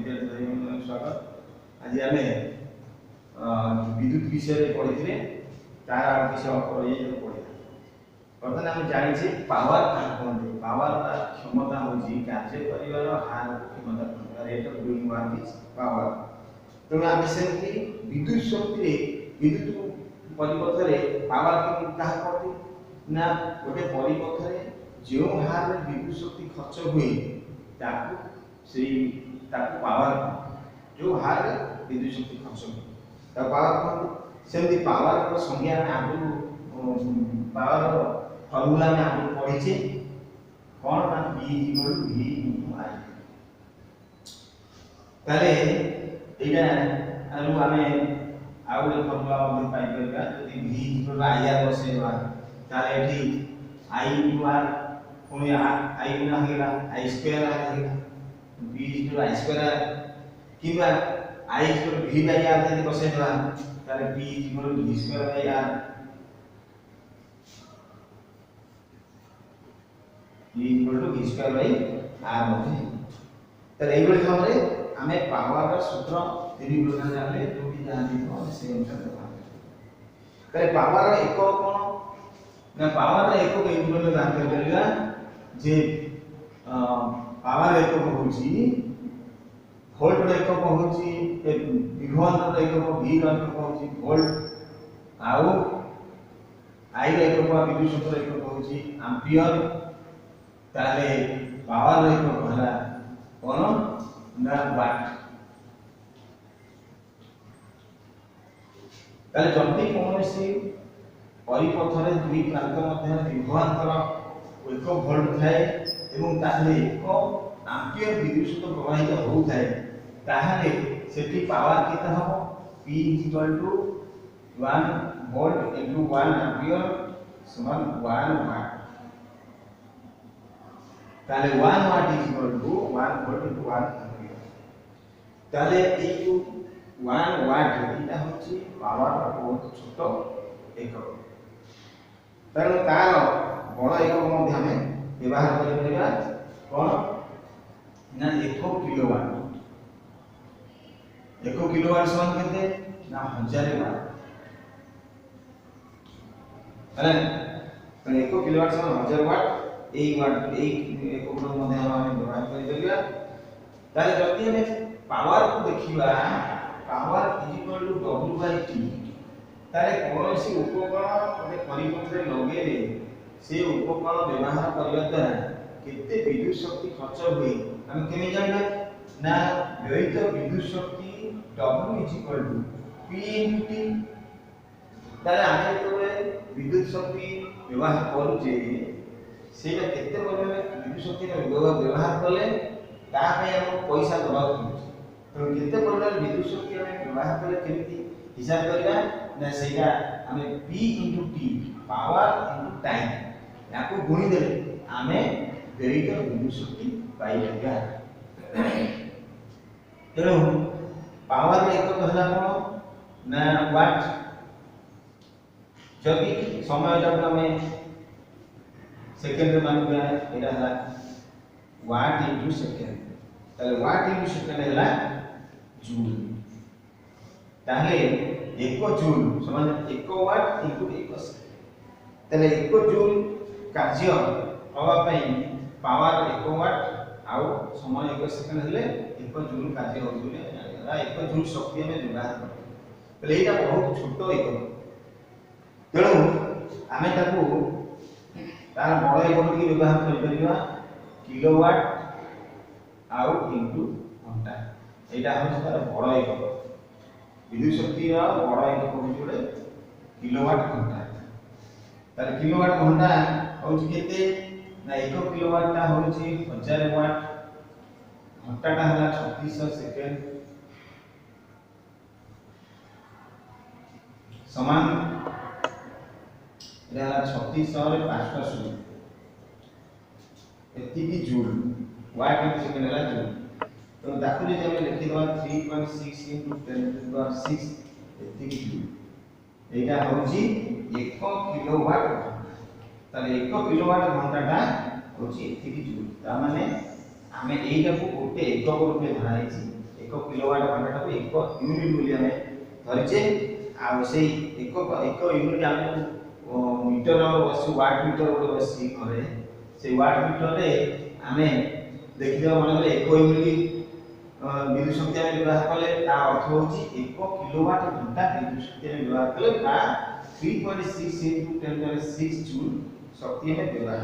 स्वागत। आज आम विद्युत विषय पढ़ी तार विषय पढ़ा बर्तमान आम जाने पावर कहते पावर क्षमता हूँ कार्य कर हार क्षमता rate of doing work is power. तेणु आम सेमती विद्युत शक्ति विद्युत परिपथ में पावर क्या करती ना गोटे परिपथ में जो हार विद्युत शक्ति खर्च हुए पावर जो हार विद्युत शक्ति खर्च हुए पावर कहते सेमती पावर संज्ञा आगु पावर फर्मूला में आगु पढ़ी कौन ना P equal to V into I ताले एटा आलु आमे आउ एक फर्मूला मध्ये पाई परबा यदि V इक्वल टू IR बसेबा ताले एठी I इनटू R पुनी I गुना हेला I स्क्वायर R हेला V equal to I square किबा I equal to V by R यदि बसेबा ताले P equal to V square by R V equal to V square by R होते ताले एई बळी भाबरे आमे पावर रा सूत्र तीन प्रकार जानले जोटी जानि तो से अनुसार व्यवहार करे पावर रा एक कोन ना पावर रा एक एई बळी व्यवहार करबा जे पावर एक होउची वोल्ट रा एक होउची विभव रा एक V रा एक होउची वोल्ट आउ I रा एक विद्युत शक्ति रा एक होउची एम्पियर ताले पावर रा एक होला कोन ना वाट ताले जल्दी कोनोसी परिपथ रे दुई प्रांत मध्य विभवांतर 1 वोल्ट थाए एवं ताले 1 एम्पियर विद्युत शक्ति प्रवाहित हो थाए ताहाले सेठी पावर केता हो P equal to 1 volt into 1 ampere समान 1 वाट ताले 1 watt equal to 1 volt into 1 ampere ताले ए जो 1 वाट एटा होची पावर बहुत छोट एकक तार तार बड़ एकक मध्ये हमें व्यवहार करि परिबा कोन ना 1 किलोवाट 1 किलोवाट समान केते ना 1000 वाट है 1 किलोवाट समान 1000 वाट ए वाट ए एकक मध्ये हमें व्यवहार करि परिबा ताले जति हमें पावर को देखिबा पावर इक्वल टू W/T तारे कोनोसी उपकरण गोटे परिपथ रे लगेले से उपकरण व्यवहार करबा द्वारा केते विद्युत शक्ति खर्च हुए हम केमे जानबा ना व्ययित विद्युत शक्ति W equal to P * T तारे आमे तो विद्युत शक्ति व्यवहार करूचे सेटा केते परिमाण विद्युत शक्ति व्यवहार करले ता पे हम पैसा दबा पड़ुछ तो केते परिमाण विद्युत शक्ति हम व्यवहार करले केमिति हिसाब करबा ना सेटा हमें P * T पावर * टाइम याको गुणी देले हमें व्ययित विद्युत शक्ति पाई लेगा तेणु पावर एक कहला कोन ना वाट जदि समय जब हमें सेकंड रे मानबा एटा हला वाट इनटू सेकंड ताले वाट इनटू सेकंड हला जूल ताले 1 जूल समान 1 वाट इनटू 1 सेकंड ताले 1 जूल कार्य हवा पई पावर 1 वाट आउ समय 1 सेकंड हले 1 जूल कार्य हो बोले 1 जूल शक्ति में व्यवहार कर ताले एटा बहुत छोट एकक तेणु आमे ताकू तार बड़ एकक की व्यवहार कर परिबा किलोवाट आउ इनटू घंटा एटा हो तार बड़ एकक विद्युत शक्ति रा बड़ एकक हो जोड़े किलोवाट घंटा तार किलोवाट घंटा हो केते ना 1 किलोवाट ता होची 1000 वाट घंटा ता हला 3600 सेकंड समान एला 3600 रे 5टा शून्य एति की जूल वाट इन सेकंड हला जूल तो दाखु जे हम लिखि दवा 3.6 * 10⁶ एति की जूल एटा होची 1 किलोवाट ताले 1 किलोवाट घंटा ता होची एति की जूल ता माने हमें एटा को गोटे एकक रूपे धराइछि 1 किलोवाट घंटा को 1 यूनिट बोली हमें धरिचे आ से 1 यूनिट हम मीटर बस वाट मीटर गोटे बस घरे से वाट मीटर रे हमें देखिए मन 1 यूनिट विद्युत शक्ति आम व्यवहार कले अर्थ हूँ 1 किलोवाट घंटा विद्युत शक्ति आम व्यवहार कले 3.6 into 10⁶ जूल शक्ति आम व्यवहार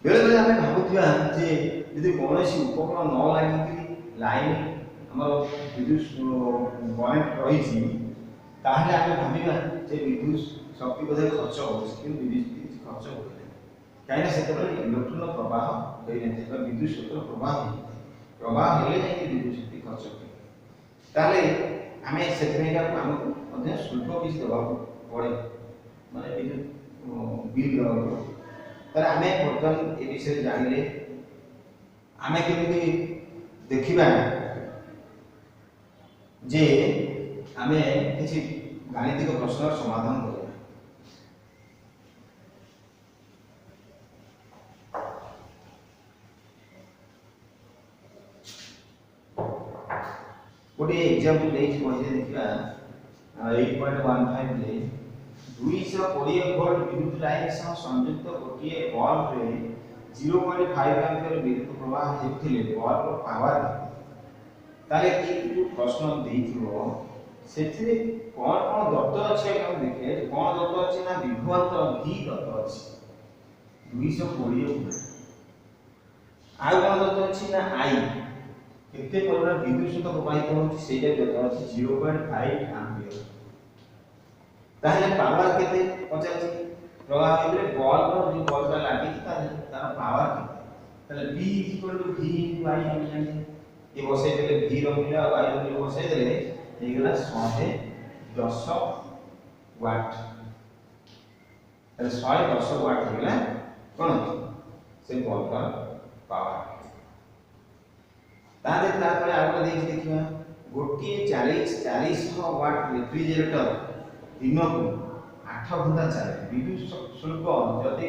बेले बेले आम भावुवा जे यदि कौन उपकरण न लगिक लाइन आम विद्युत करेन्ट रही आम भावा विद्युत शक्ति बोधे खर्च हो विद्युत खर्च हो कहीं से इलेक्ट्रॉन प्रवाह होता विद्युत शक्ति प्रवाह प्रवाह हेले नहीं विद्युत शक्ति खर्च हुए ताले आमे सेथमेका हमको मध्य शुल्क किसी देवा पड़े माने विद्युत बिल देवा तर आमे वर्तमान ए विषय जानिले आमे केमिति देखिबा जे आमे किछि गाणितिक प्रश्नर समाधान करिबा गोटे एग्जांपल देछि पहिले देखिबा 8.15 ले 220 वोल्ट विद्युत लाइन सह संयुक्त गोटे बल्ब रे 0.5 एम्पियर विद्युत प्रवाह हेथिले बल्ब पावर ताले कि जो प्रश्न देइथिबो सेथिरे कोन कोन दत्त अछि हम देखे कोन दत्त अछि ना विभवांतर V दत्त अछि 220 वोल्ट आ कोन दत्त अछि ना I केते परिमाण विद्युत शक्ति प्रवाहित होछि सेटा दत्त अछि 0.5 एम्पियर ताहले पावर केते पचाछि प्रवाह हेले बल्ब जो बल्ब लागि तार पावर केते ताले V V × I हम जानि ये बसे देले V रहिला और I रहिला बसे देले हेगला 110 वाट ताले 110 वाट हेगला कोन से बल्ब का पावर तादे तापर आगे देख देखिबा गोटे 400 वाट रेफ्रिजरेटर दिन को 8 घंटा चले विद्युत शुल्क जदि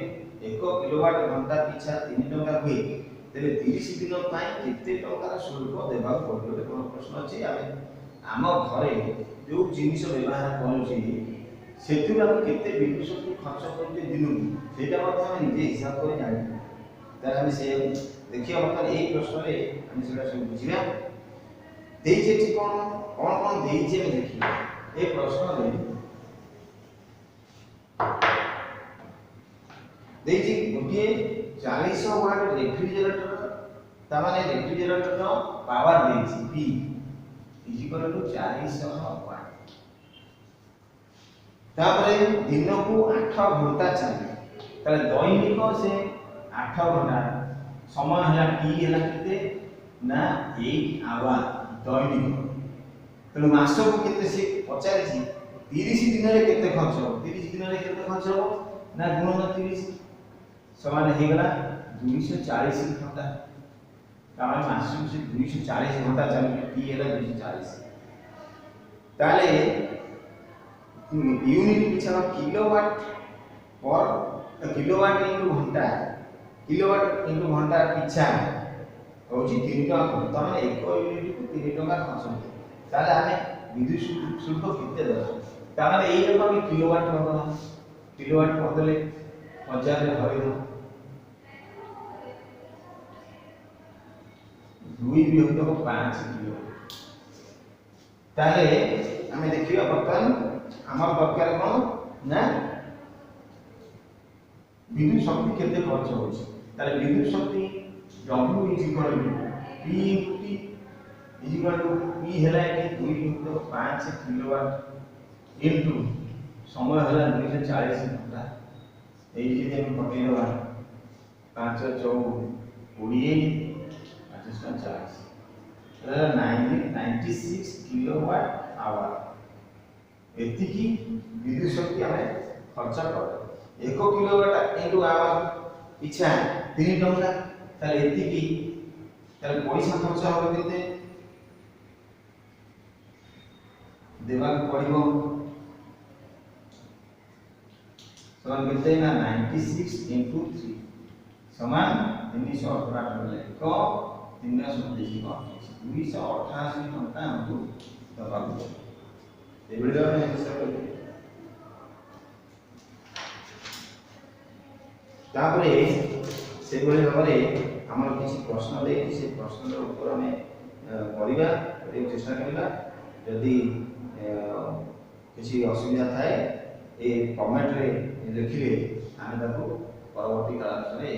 1 किलोवाट घंटा पिछा 3 टका हुए तेरे 30 दिन पाई केते टकार शुल्क देबा पड़ियो कोन प्रश्न अछि आम घरे जो जिनिस व्यवहार करूची सेतु हम केते विद्युत शक्ति खर्च करते दिन सेटा मत हम निजे हिसाब कर जानि तार हम से देखिए मतलब एक प्रश्न रे हम सेटा सब बुझिया देइछे ठीक कोन देइछे हम देखिए ए प्रश्न रे देइछे गोटे 400 वाट रेफ्रिजरेटर ता माने रेफ्रिजरेटर नो पावर देइछे P इक्वल टू 400 वाट तापरे दिन को 8 घंटा चले ताले दैनिक से 8 घंटा समय हला T हला केते ना 8 आवर दैनिक तेणु मास को केते से पचारिछि 30 दिन रे केते खर्च हो 30 दिन रे केते खर्च हो ना गुणन 30 समान हे गला 240 घंटा तामे मास को से 240 घंटा चले T हला 240 ताले यूनिट पिछा किलोवाट पर किलोवाट इनटू घंटा किलोवाट इनटू घंटा पिछा होची 3 टका तमे 1 यूनिट को 3 टका खर्च होते ताले हमें विद्युत शुल्क केते दो ताले एई रकम किलोवाट होगा किलोवाट बदले 1000 रे भरि दो 2 भी होतो 5 किलो ताले हमें देखियो बर्तन हमर दरकार कोन ना विद्युत शक्ति केते खर्च होछि ताले विद्युत शक्ति W equal to P * T equal to P हला कि 2.5 किलोवाट इनटू समय हला 240 घंटा एई जे हम पकेइ दवा 5 4 20 40 96 किलोवाट आवर एति की विद्युत शक्ति हमें खर्च कर 1 किलोवाट इनटू आवर पिछा 3 टका ताले एति की ताले पैसा खर्च हो केते देवा पड़िबो समान केते ना 96 * 3 समान 318 बोले तो 3 27 କଣ 288 ଟଙ୍କା ଆମକୁ ଦବାକୁ ପଡ଼ିବ। ଏଇଭଳି ଭାବରେ ହିସାବ କରିବେ। ତାପରେ ସେଭଳି ଭାବରେ ଆମର କିଛି ପ୍ରଶ୍ନ ଦେଇଛି, ସେ ପ୍ରଶ୍ନର ଉତ୍ତର ଆମେ ପଢ଼ିବା, ପଢ଼ିବାକୁ ଚେଷ୍ଟା କରିବା। ଯଦି କିଛି ଅସୁବିଧା ଥାଏ ଏ କମେଣ୍ଟରେ ଲେଖିଲେ ଆମେ ତାକୁ ପରବର୍ତ୍ତୀ କ୍ଲାସରେ